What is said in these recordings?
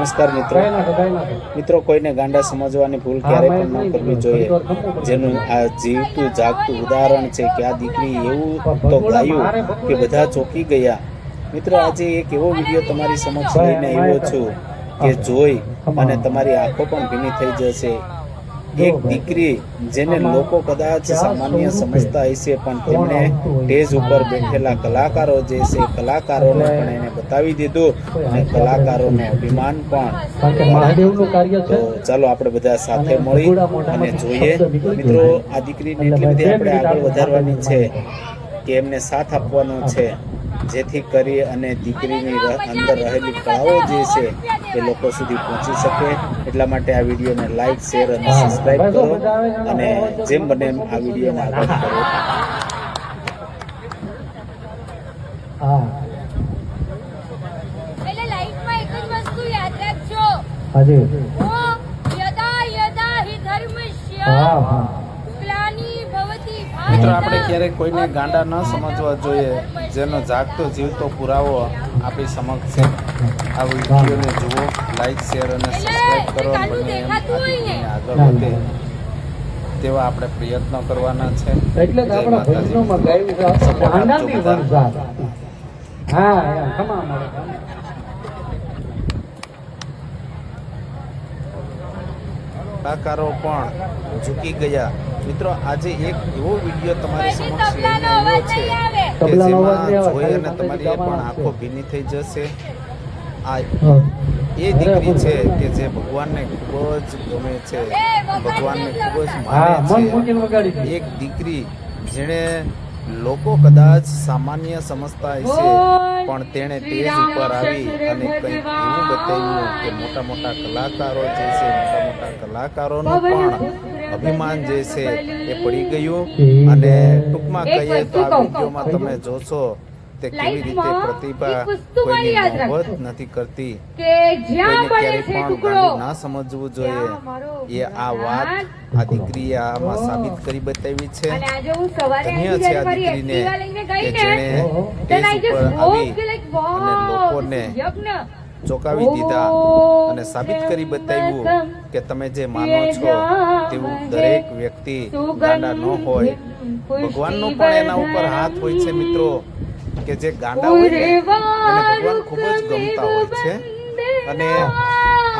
નમસ્કાર મિત્રો કોઈને ગાંડા સમજવાની ભૂલ ક્યારેય પણ ન કરવી જોઈએ। જેનું આ જીવતું જાગતું ઉદાહરણ છે કે આ દીકરી એવું તો ગાયું કે બધા ચોંકી ગયા। મિત્રો આજે એક એવો વિડીયો તમારી સમક્ષ લઈને આવ્યો છું કે જોઈ અને તમારી આંખો પણ ભીની થઈ જશે। એક દીકરી જેને લોકો કદાચ સામાન્ય સમજતા હશે પણ તેમણે સ્ટેજ ઉપર બેઠેલા કલાકારો જે છે કલાકારોને પણ એને બતાવી દીધું અને કલાકારોનું અભિમાન પણ। તો ચાલો આપણે બધા સાથે મળી અને જોઈએ। મિત્રો આ દીકરીને એટલી બધી આપણે આગળ વધારવાની છે કે એમને સાથ આપવાનો છે જેથી કરી અને દીકરીની અંદર રહેલી કળાઓ જે છે એ લોકો સુધી પહોંચી શકે। એટલા માટે આ વિડીયોને લાઈક શેર અને સબસ્ક્રાઇબ કરો અને જેમ બને એમ આ વિડીયોને આગળ કરો। એટલે લાઈફમાં એક જ વસ્તુ યાદ રાખજો હાજી યદા યદા હિ ધર્મસ્ય ગ્લાનિ ભવતિ મિત્રો આપણે ક્યારેય કોઈને ગાંડા ન સમજવા જોઈએ। જેનો જાગતો જીવતો પુરાવો આપણી સમક્ષ છે। આ વિડીયોને જુઓ, લાઈક શેર અને સબસ્ક્રાઇબ કરો અને બને એમ આ દીકરીને આગળ વધે તેવા આપણે પ્રયત્નો કરવાના છે। એટલે જ આપણા ભજનોમાં ગાયું છે આનંદી વંશાત। હા ખમા મળે કલાકારો પણ ઝૂકી ગયા। મિત્રો આજે એક એવો વિડીયો તમારી સમક્ષ લઈને આવ્યો છે કે જેમાં જોઈ અને તમારી પણ આંખો ભીની થઈ જશે। આ એ દીકરી છે કે જે ભગવાનને ખૂબ જ ગમે છે, ભગવાનને ખૂબ જ માને છે। એક દીકરી જેણે લોકો કદાચ સામાન્ય સમજતા હશે પણ તેણે સ્ટેજ ઉપર આવી અને કંઈક એવું બતાવ્યું કે મોટા મોટા કલાકારો જે છે મોટા મોટા કલાકારોનું પણ અભિમાન જે છે એ પડી ગયું। અને ટૂંકમાં કહીએ તો આ વિડીયોમાં તમે જોશો તે કેવી રીતે પ્રતિભા કોઈની મોહબત નથી કરતી, કોઈને ક્યારેય પણ ગાંડું ના સમજવું જોઈએ। એ આ વાત આ દીકરીએ આમાં સાબિત કરી બતાવી છે। ધન્ય છે આ દીકરીને કે જેણે સ્ટેજ ઉપર આવી અને લોકોને ચોંકાવી દીધા અને સાબિત કરી બતાવ્યું કે તમે જે માનો છો તેવું દરેક વ્યક્તિ ગાંડા ન હોય। ભગવાનનો પણ એના ઉપર હાથ હોય છે મિત્રો, કે જે ગાંડા હોય ને એને ભગવાન ખૂબ જ ગમતા હોય છે। અને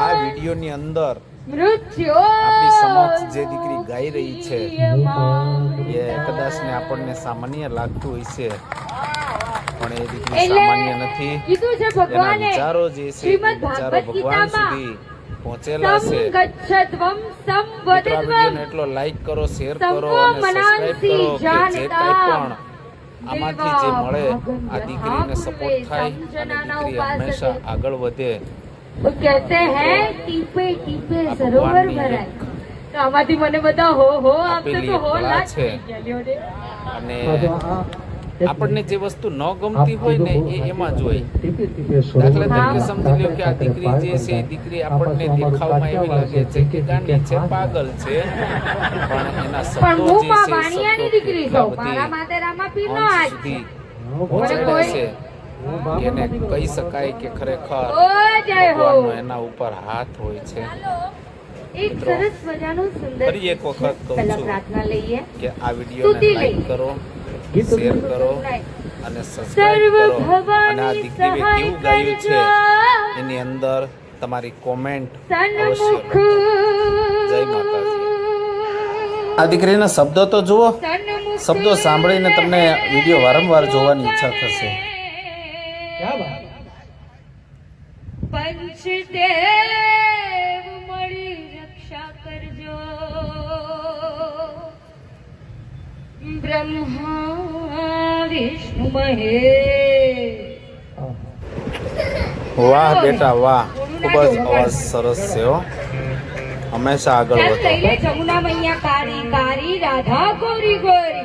આ વિડીયોની અંદર આપણી સમક્ષ જે દીકરી ગાઈ રહી છે એ કદાચ ને આપણને સામાન્ય લાગતું હોય છે પણ એ દીકરી સામાન્ય નથી। એના વિચારો જે છે વિચારો ભગવાન સુધી પહોંચેલા છે। મિત્રો આ વિડીયોને એટલો લાઈક કરો, શેર કરો અને સબસ્ક્રાઇબ કરો કે જે કાંઈ પણ આમાંથી જે મળે આ દીકરીને સપોર્ટ થાય અને દીકરી હંમેશા આગળ વધે। કહેતે હે ટીપે ટીપે સરોવર ભરાય, તો આમાંથી મને બધા હો આપતો તો હો લાગ છે। અને આપણને જે વસ્તુ ન ગમતી હોય ને એ એમાં જ હોય। દાખલા તરીકે સમજી લો કે આ દીકરી જે છે એ દીકરી આપણને દેખાવમાં એવી લાગે છે કે ગાંડી છે, પાગલ છે, પણ એના શબ્દો જે છે શબ્દો કેટલા બધી અંશ સુધી પહોંચાડે છે કે એને કહી શકાય કે ખરેખર ભગવાનનો એના ઉપર હાથ હોય છે। એક સરસ મજાનું સુંદર ફરી એક વખત કહું છું પ્રાર્થના લઈએ કે આ વિડીયોને લાઈક કરો, શેર કરો અને સબસ્ક્રાઇબ કરો અને આ દીકરીએ કેવું ગાયું છે એની અંદર તમારી કોમેન્ટ અવશ્ય લખો। જય માતાજી। આ દીકરીના શબ્દો તો જુઓ, શબ્દો સાંભળીને તમને વિડીયો વારંવાર જોવાની ઈચ્છા થશે। પંચદેવ મળી રક્ષા કરજો, બ્રહ્મા વિષ્ણુ મહેશ। વાહ બેટા વાહ, ખૂબ જ અવાજ સરસ છે હો। હંમેશા આગળ વધો। જમુના મૈયા કારી કારી, રાધા ગોરી ગોરી।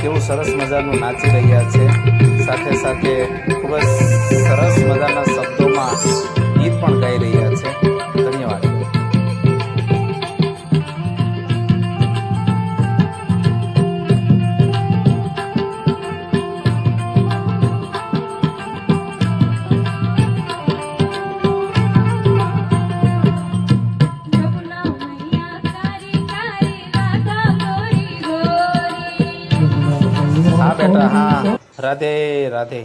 કેવું સરસ મજાનું નાચી રહ્યા છે, સાથે સાથે ખૂબ જ સરસ મજાના શબ્દોમાં ગીત પણ ગાઈ રહ્યા છે. ધન્યવાદ. હા બેટા, હા. રાધે રાધે.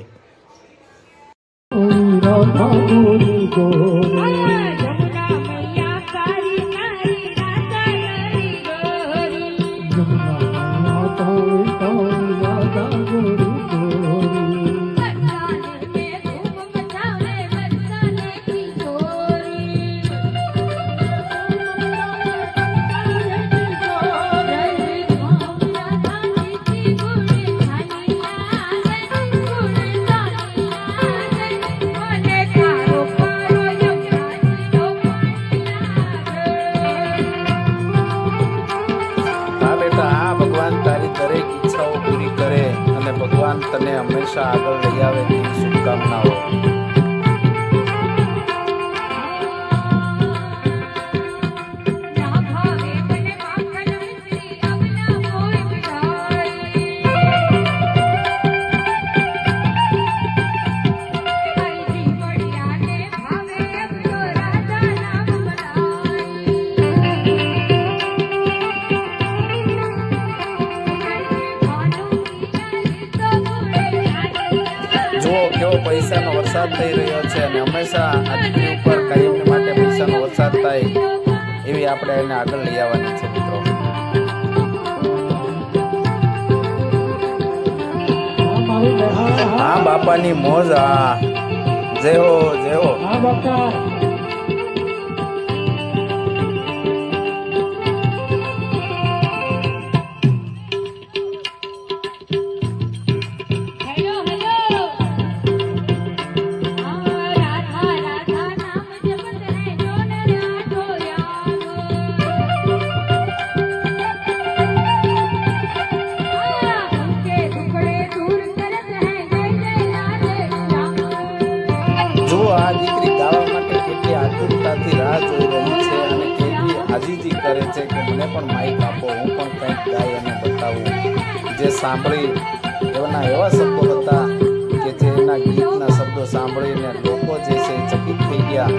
ભગવાન તારી દરેક ઈચ્છાઓ પૂરી કરે અને ભગવાન તને હંમેશા આગળ લઈ આવે તેવી શુભકામનાઓ. જુઓ કેવો પૈસાનો વરસાદ થઈ રહ્યો છે અને હંમેશા આ દીકરી ઉપર કાયમની માટે પૈસાનો વરસાદ થાય એવી આપણે એને આગળ લઈ આવવાની છે મિત્રો. હા બાપાની મોજ. હા જય હો, જય હો. જુઓ આ દીકરી ગાવા માટે કેટલી આતુરતાથી રાહ જોઈ રહી છે અને કેટલી આજીજી કરે છે કે મને પણ માઇક આપો, હું પણ કંઈક ગાઈ અને બતાવું. જે સાંભળી એના એવા શબ્દો હતા કે જે એના ગીતના શબ્દો સાંભળીને લોકો જે છે એ ચકિત થઈ ગયા.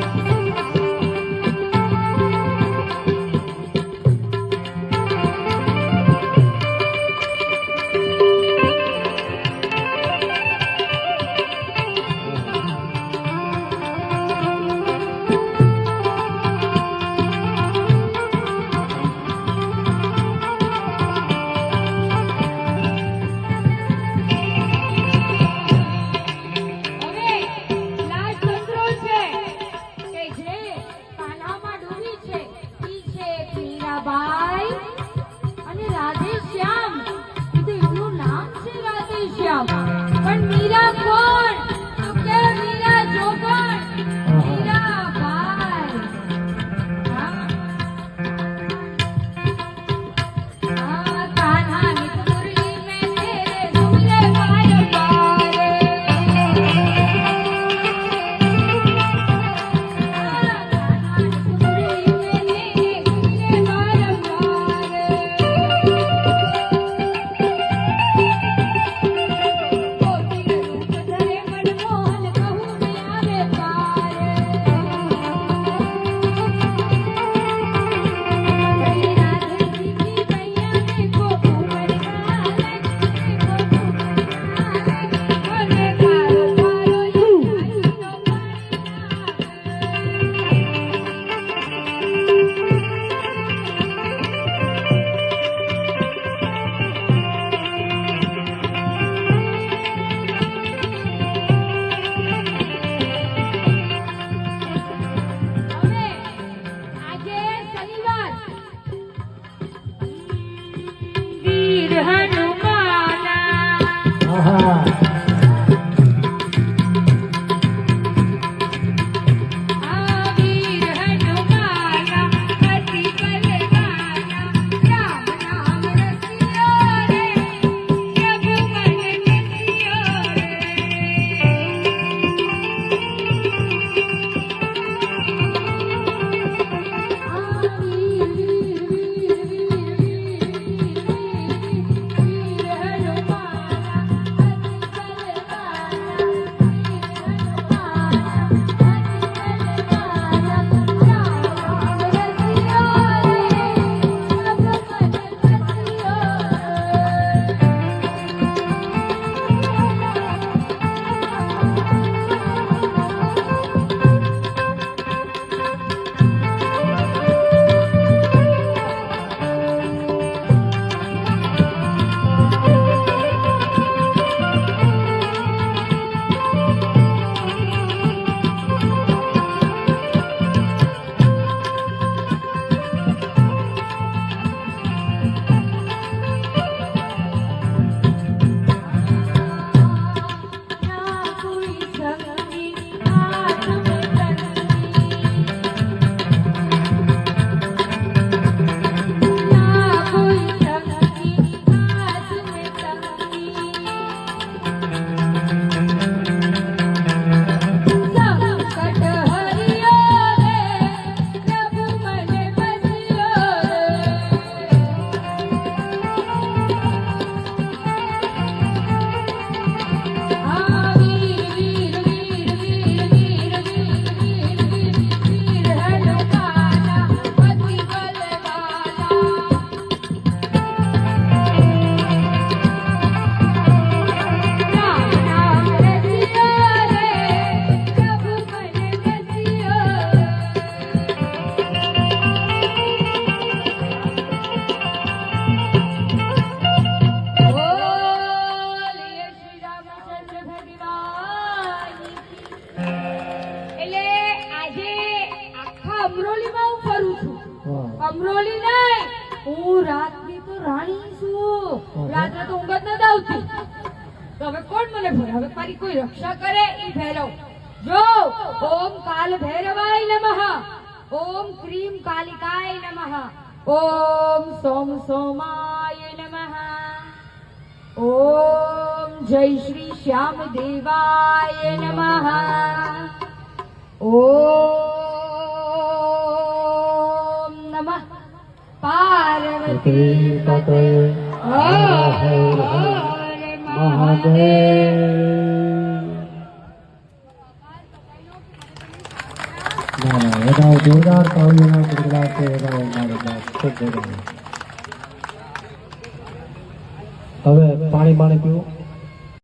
રાત્રે તો ઊંઘ જ નથી આવતી. તો હવે કોણ મને ભરાવે? મારી કોઈ રક્ષા કરે ઈ ભૈરવ. જો ઓમ કાલ ભૈરવાય નમઃ, ઓમ ક્રીમ કાલિકાય નમઃ, ઓમ સોમ સોમાય નમઃ, ઓમ જય શ્રી શ્યામ દેવાય નમઃ, ઓમ નમઃ પાર્વતી પતે હર હર મહાદેવ જોરદાર તાળીઓના ગડગડાટ છે. ખૂબ હવે પાણી પીવું.